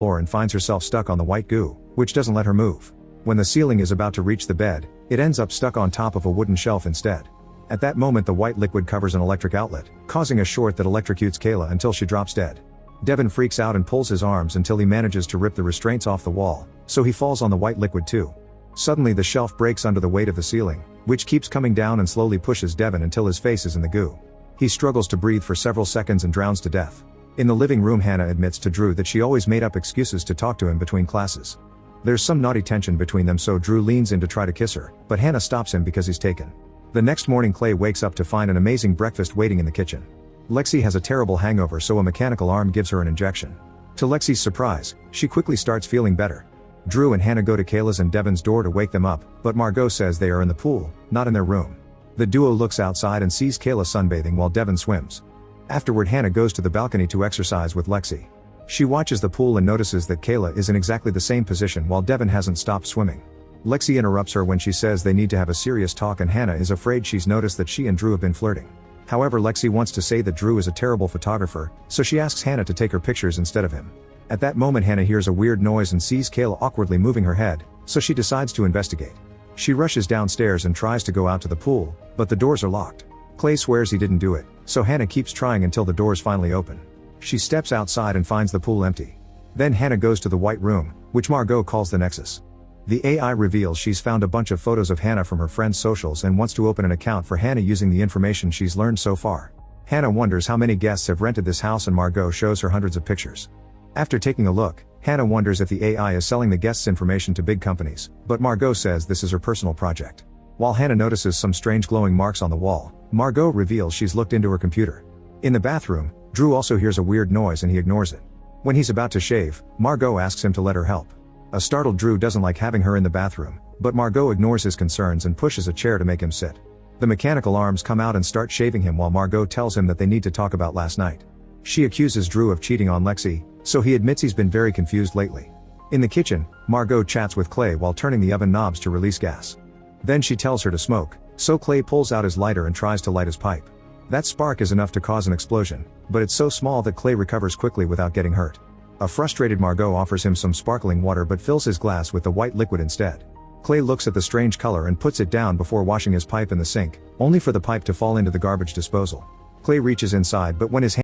floor and finds herself stuck on the white goo, which doesn't let her move. When the ceiling is about to reach the bed, it ends up stuck on top of a wooden shelf instead. At that moment the white liquid covers an electric outlet, causing a short that electrocutes Kayla until she drops dead. Devin freaks out and pulls his arms until he manages to rip the restraints off the wall, so he falls on the white liquid too. Suddenly the shelf breaks under the weight of the ceiling, which keeps coming down and slowly pushes Devin until his face is in the goo. He struggles to breathe for several seconds and drowns to death. In the living room Hannah admits to Drew that she always made up excuses to talk to him between classes. There's some naughty tension between them, so Drew leans in to try to kiss her, but Hannah stops him because he's taken. The next morning Clay wakes up to find an amazing breakfast waiting in the kitchen. Lexi has a terrible hangover, so a mechanical arm gives her an injection. To Lexi's surprise, she quickly starts feeling better. Drew and Hannah go to Kayla's and Devin's door to wake them up, but Margaux says they are in the pool, not in their room. The duo looks outside and sees Kayla sunbathing while Devin swims. Afterward Hannah goes to the balcony to exercise with Lexi. She watches the pool and notices that Kayla is in exactly the same position while Devin hasn't stopped swimming. Lexi interrupts her when she says they need to have a serious talk, and Hannah is afraid she's noticed that she and Drew have been flirting. However, Lexi wants to say that Drew is a terrible photographer, so she asks Hannah to take her pictures instead of him. At that moment Hannah hears a weird noise and sees Kayla awkwardly moving her head, so she decides to investigate. She rushes downstairs and tries to go out to the pool, but the doors are locked. Clay swears he didn't do it, so Hannah keeps trying until the doors finally open. She steps outside and finds the pool empty. Then Hannah goes to the white room, which Margaux calls the Nexus. The AI reveals she's found a bunch of photos of Hannah from her friends' socials and wants to open an account for Hannah using the information she's learned so far. Hannah wonders how many guests have rented this house, and Margaux shows her hundreds of pictures. After taking a look, Hannah wonders if the AI is selling the guests' information to big companies, but Margaux says this is her personal project. While Hannah notices some strange glowing marks on the wall, Margaux reveals she's looked into her computer. In the bathroom, Drew also hears a weird noise and he ignores it. When he's about to shave, Margaux asks him to let her help. A startled Drew doesn't like having her in the bathroom, but Margaux ignores his concerns and pushes a chair to make him sit. The mechanical arms come out and start shaving him while Margaux tells him that they need to talk about last night. She accuses Drew of cheating on Lexi, so he admits he's been very confused lately. In the kitchen, Margaux chats with Clay while turning the oven knobs to release gas. Then she tells her to smoke, so Clay pulls out his lighter and tries to light his pipe. That spark is enough to cause an explosion, but it's so small that Clay recovers quickly without getting hurt. A frustrated Margaux offers him some sparkling water but fills his glass with the white liquid instead. Clay looks at the strange color and puts it down before washing his pipe in the sink, only for the pipe to fall into the garbage disposal. Clay reaches inside, but when his hand